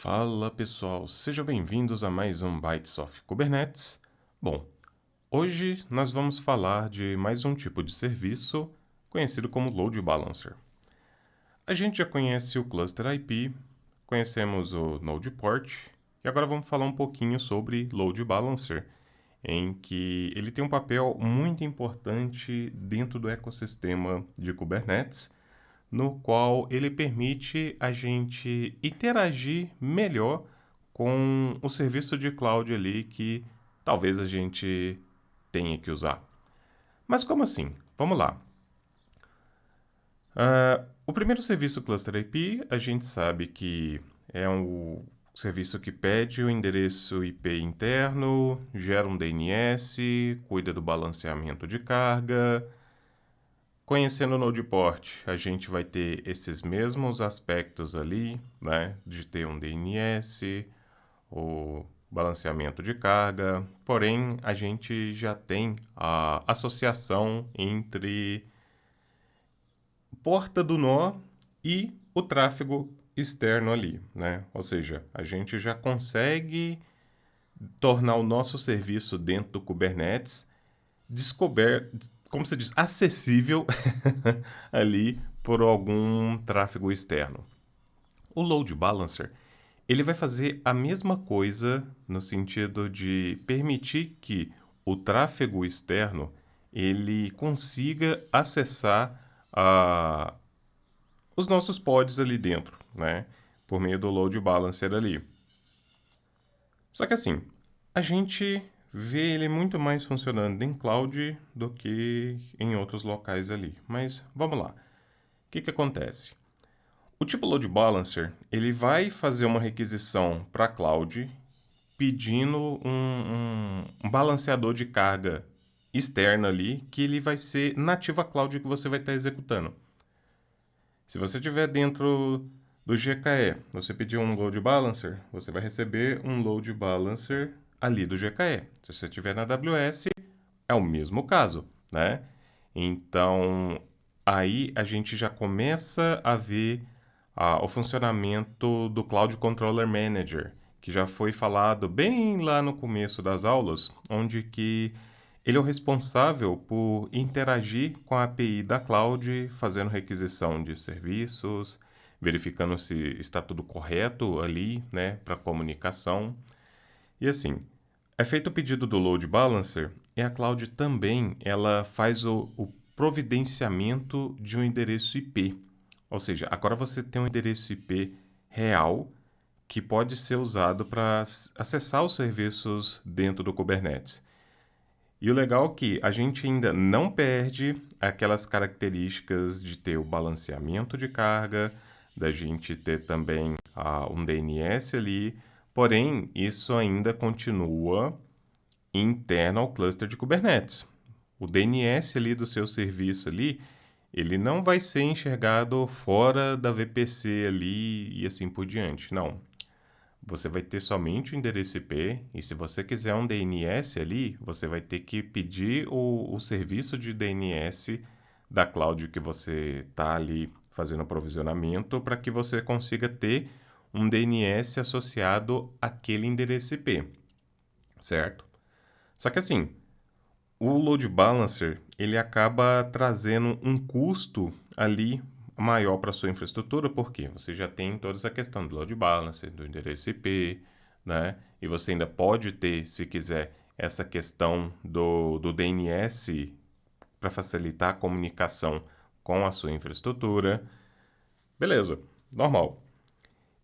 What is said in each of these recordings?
Fala pessoal, sejam bem-vindos a mais um Bytes of Kubernetes. Bom, hoje nós vamos falar de mais um tipo de serviço conhecido como Load Balancer. A gente já conhece o Cluster IP, conhecemos o Node Port e agora vamos falar um pouquinho sobre Load Balancer, em que ele tem um papel muito importante dentro do ecossistema de Kubernetes, no qual ele permite a gente interagir melhor com o serviço de cloud ali que talvez a gente tenha que usar. Mas como assim? Vamos lá. O primeiro serviço Cluster IP, a gente sabe que é um serviço que pede o endereço IP interno, gera um DNS, cuida do balanceamento de carga. Conhecendo o Nodeport, a gente vai ter esses mesmos aspectos ali, né? De ter um DNS, o balanceamento de carga, porém a gente já tem a associação entre porta do nó e o tráfego externo ali, né? Ou seja, a gente já consegue tornar o nosso serviço dentro do Kubernetes como se diz, acessível ali por algum tráfego externo. O Load Balancer, ele vai fazer a mesma coisa no sentido de permitir que o tráfego externo ele consiga acessar os nossos pods ali dentro, né? Por meio do Load Balancer ali. Só que assim, a gente vê ele muito mais funcionando em cloud do que em outros locais ali. Mas vamos lá. O que acontece? O tipo Load Balancer, ele vai fazer uma requisição para a cloud pedindo um balanceador de carga externa ali, que ele vai ser nativa cloud que você vai estar executando. Se você estiver dentro do GKE, você pedir um load balancer, você vai receber um load balancer ali do GKE. Se você estiver na AWS, é o mesmo caso, né? Então, aí a gente já começa a ver o funcionamento do Cloud Controller Manager, que já foi falado bem lá no começo das aulas, onde que ele é o responsável por interagir com a API da cloud, fazendo requisição de serviços, verificando se está tudo correto ali, né, para comunicação. E assim, é feito o pedido do load balancer e a cloud também ela faz o providenciamento de um endereço IP. Ou seja, agora você tem um endereço IP real que pode ser usado para acessar os serviços dentro do Kubernetes. E o legal é que a gente ainda não perde aquelas características de ter o balanceamento de carga, da gente ter também um DNS ali, porém isso ainda continua interno ao cluster de Kubernetes. O DNS ali do seu serviço ali, ele não vai ser enxergado fora da VPC ali e assim por diante. Não. Você vai ter somente o endereço IP e se você quiser um DNS ali, você vai ter que pedir o serviço de DNS da cloud que você está ali fazendo o provisionamento para que você consiga ter um DNS associado àquele endereço IP, certo? Só que assim, o load balancer ele acaba trazendo um custo ali maior para sua infraestrutura, porque você já tem toda essa questão do load balancer, do endereço IP, né? E você ainda pode ter, se quiser, essa questão do DNS para facilitar a comunicação com a sua infraestrutura. Beleza, normal.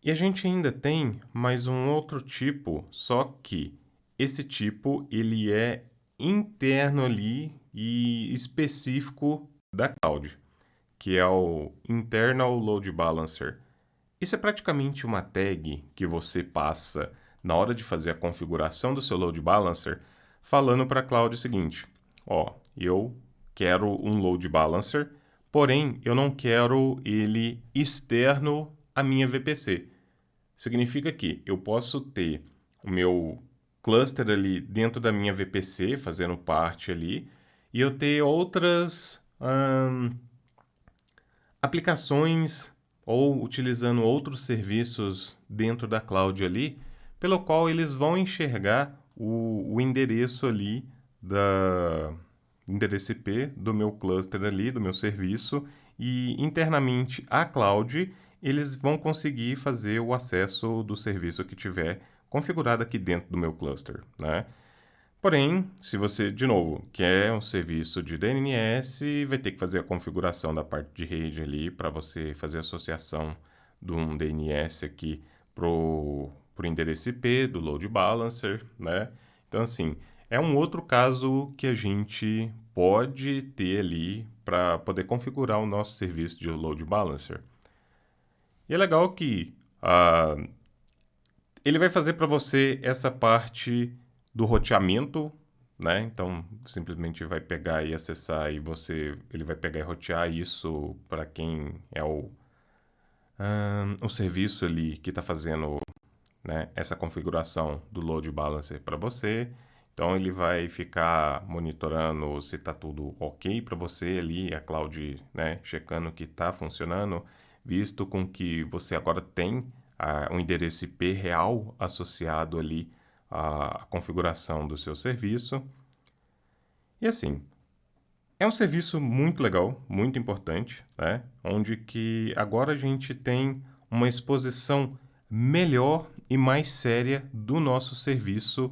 E a gente ainda tem mais um outro tipo, só que esse tipo ele é interno ali e específico da cloud, que é o Internal Load Balancer. Isso é praticamente uma tag que você passa na hora de fazer a configuração do seu Load Balancer, falando para a cloud o seguinte: ó, eu quero um Load Balancer, porém eu não quero ele externo à minha VPC. Significa que eu posso ter o meu cluster ali dentro da minha VPC, fazendo parte ali, e eu ter outras aplicações ou utilizando outros serviços dentro da cloud ali, pelo qual eles vão enxergar o endereço ali endereço IP do meu cluster ali, do meu serviço, e internamente a cloud, eles vão conseguir fazer o acesso do serviço que tiver configurado aqui dentro do meu cluster, né? Porém, se você, de novo, quer um serviço de DNS, vai ter que fazer a configuração da parte de rede ali para você fazer a associação de um DNS aqui pro endereço IP do load balancer, né? Então, assim, é um outro caso que a gente pode ter ali para poder configurar o nosso serviço de load balancer. E é legal que ele vai fazer para você essa parte do roteamento, né? Então, simplesmente vai pegar e acessar e ele vai pegar e rotear isso para quem é o serviço ali que está fazendo, né, essa configuração do load balancer para você. Então, ele vai ficar monitorando se está tudo ok para você ali, a cloud, né, checando que está funcionando, visto com que você agora tem um endereço IP real associado ali à configuração do seu serviço. E assim, é um serviço muito legal, muito importante, né? Onde que agora a gente tem uma exposição melhor e mais séria do nosso serviço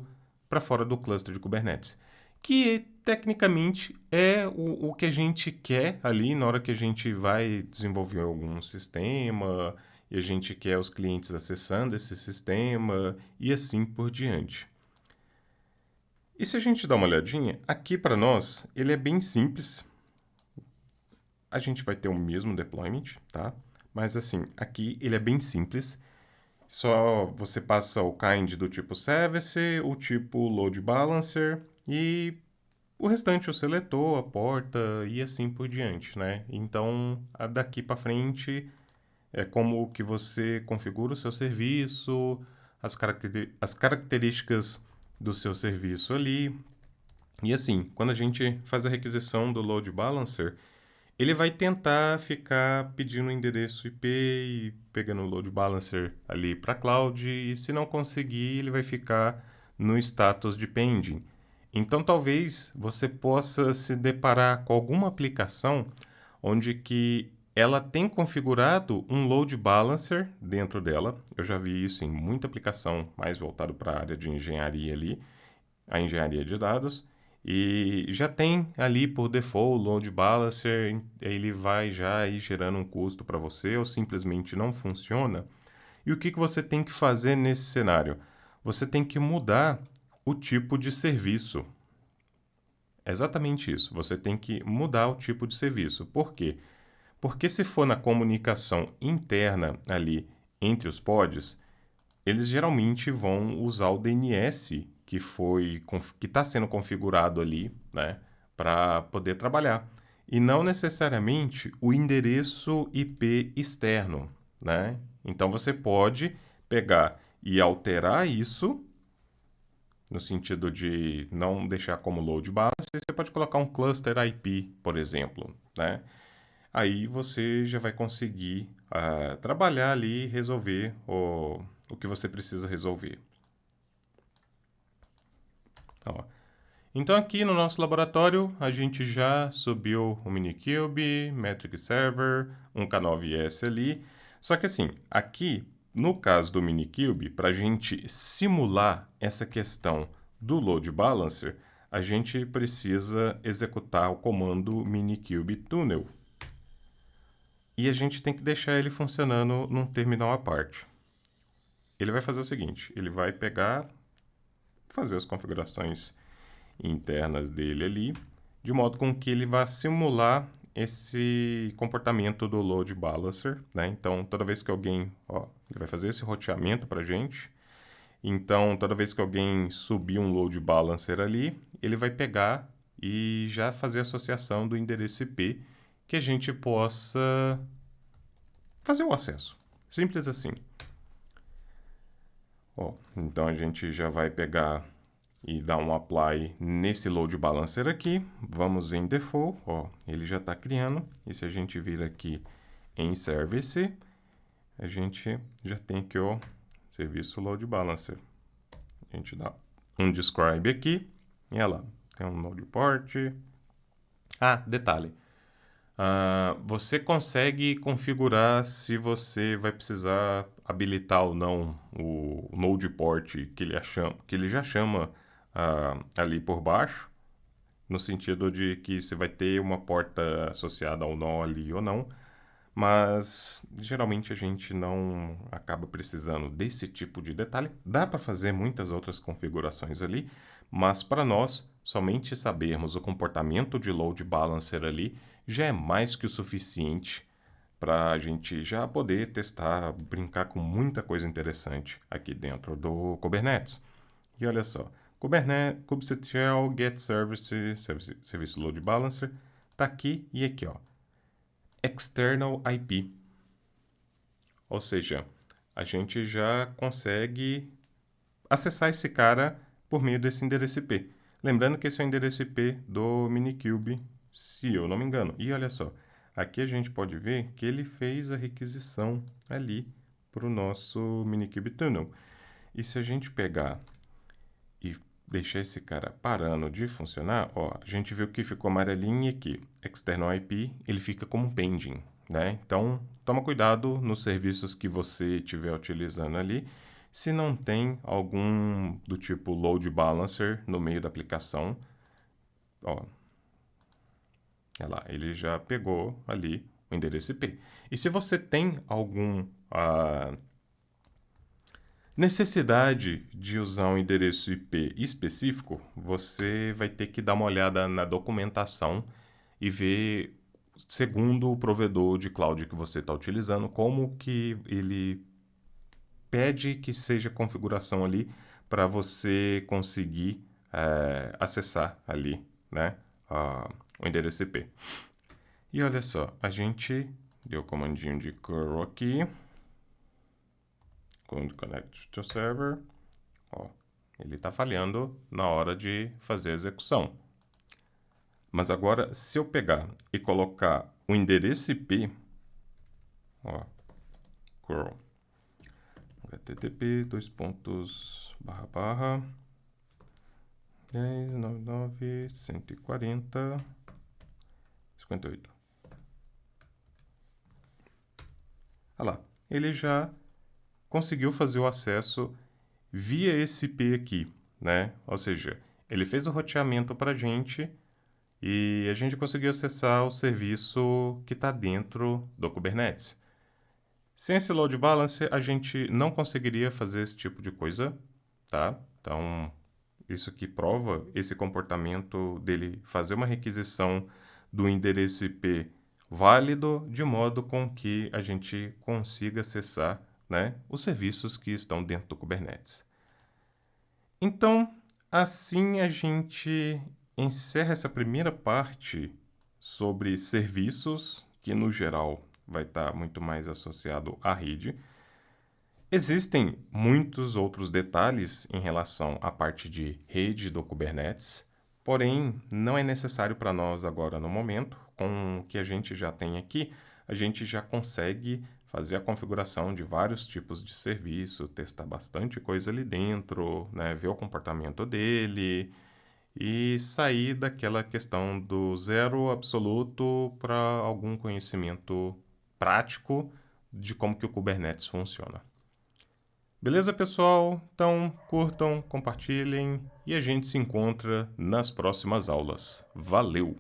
para fora do cluster de Kubernetes, que tecnicamente é o que a gente quer ali na hora que a gente vai desenvolver algum sistema e a gente quer os clientes acessando esse sistema e assim por diante. E se a gente dá uma olhadinha, aqui para nós, ele é bem simples. A gente vai ter o mesmo deployment, tá? Mas assim, aqui ele é bem simples. Só você passa o kind do tipo service, o tipo load balancer e o restante o seletor, a porta e assim por diante, né? Então, daqui para frente é como que você configura o seu serviço, as características do seu serviço ali. E assim, quando a gente faz a requisição do load balancer, ele vai tentar ficar pedindo o endereço IP e pegando o load balancer ali para a cloud, e se não conseguir, ele vai ficar no status de pending. Então, talvez você possa se deparar com alguma aplicação onde que ela tem configurado um load balancer dentro dela. Eu já vi isso em muita aplicação mais voltado para a área de engenharia ali, a engenharia de dados. E já tem ali por default o load balancer, ele vai já ir gerando um custo para você ou simplesmente não funciona. E o que você tem que fazer nesse cenário? Você tem que mudar o tipo de serviço. É exatamente isso. Você tem que mudar o tipo de serviço. Por quê? Porque se for na comunicação interna ali entre os pods, eles geralmente vão usar o DNS que está sendo configurado ali, né, para poder trabalhar, e não necessariamente o endereço IP externo, né? Então você pode pegar e alterar isso no sentido de não deixar como load balancer, você pode colocar um cluster IP, por exemplo, né? Aí você já vai conseguir trabalhar ali e resolver o que você precisa resolver. Ó. Então aqui no nosso laboratório a gente já subiu o Minikube, Metric Server, um K9S ali. Só que assim, aqui no caso do Minikube, para a gente simular essa questão do load balancer, a gente precisa executar o comando Minikube Tunnel. E a gente tem que deixar ele funcionando num terminal à parte. Ele vai fazer o seguinte, ele vai pegar, fazer as configurações internas dele ali, de modo com que ele vá simular esse comportamento do load balancer, né? Então, toda vez que alguém, ele vai fazer esse roteamento para a gente. Então, toda vez que alguém subir um load balancer ali, ele vai pegar e já fazer a associação do endereço IP que a gente possa fazer o acesso. Simples assim. Então a gente já vai pegar e dar um apply nesse load balancer aqui. Vamos em default, ele já está criando. E se a gente vir aqui em service, a gente já tem aqui o serviço Load Balancer. A gente dá um describe aqui, e olha lá, tem um node port. Ah, detalhe. Você consegue configurar se você vai precisar habilitar ou não o node port que ele já chama ali por baixo, no sentido de que você vai ter uma porta associada ao nó ali ou não, mas geralmente a gente não acaba precisando desse tipo de detalhe. Dá para fazer muitas outras configurações ali, mas para nós, somente sabermos o comportamento de load balancer ali já é mais que o suficiente para a gente já poder testar, brincar com muita coisa interessante aqui dentro do Kubernetes. E olha só, Kubernetes, kubectl get service load balancer, tá aqui e aqui, ó. External IP. Ou seja, a gente já consegue acessar esse cara por meio desse endereço IP. Lembrando que esse é o endereço IP do Minikube, se eu não me engano. E olha só, aqui a gente pode ver que ele fez a requisição ali para o nosso Minikube Tunnel. E se a gente pegar e deixar esse cara parando de funcionar, ó, a gente viu que ficou amarelinho aqui. External IP, ele fica como pending, né? Então, toma cuidado nos serviços que você estiver utilizando ali. Se não tem algum do tipo load balancer no meio da aplicação, ó, olha lá, ele já pegou ali o endereço IP. E se você tem algum necessidade de usar um endereço IP específico, você vai ter que dar uma olhada na documentação e ver, segundo o provedor de cloud que você está utilizando, como que ele pede que seja a configuração ali para você conseguir acessar ali, né, o endereço IP. E olha só, a gente deu o comandinho de curl aqui. Connect to server. Ó, ele está falhando na hora de fazer a execução. Mas agora, se eu pegar e colocar o endereço IP, ó, curl http 10.99.140.58. Olha lá, ele já conseguiu fazer o acesso via esse IP aqui, né? Ou seja, ele fez o roteamento para a gente e a gente conseguiu acessar o serviço que está dentro do Kubernetes. Sem esse load balancer, a gente não conseguiria fazer esse tipo de coisa, tá? Então, isso aqui prova esse comportamento dele fazer uma requisição do endereço IP válido, de modo com que a gente consiga acessar, né, os serviços que estão dentro do Kubernetes. Então, assim a gente encerra essa primeira parte sobre serviços, que no geral vai estar muito mais associado à rede. Existem muitos outros detalhes em relação à parte de rede do Kubernetes, porém não é necessário para nós agora no momento. Com o que a gente já tem aqui, a gente já consegue fazer a configuração de vários tipos de serviço, testar bastante coisa ali dentro, né, ver o comportamento dele e sair daquela questão do zero absoluto para algum conhecimento prático de como que o Kubernetes funciona. Beleza, pessoal? Então, curtam, compartilhem e a gente se encontra nas próximas aulas. Valeu!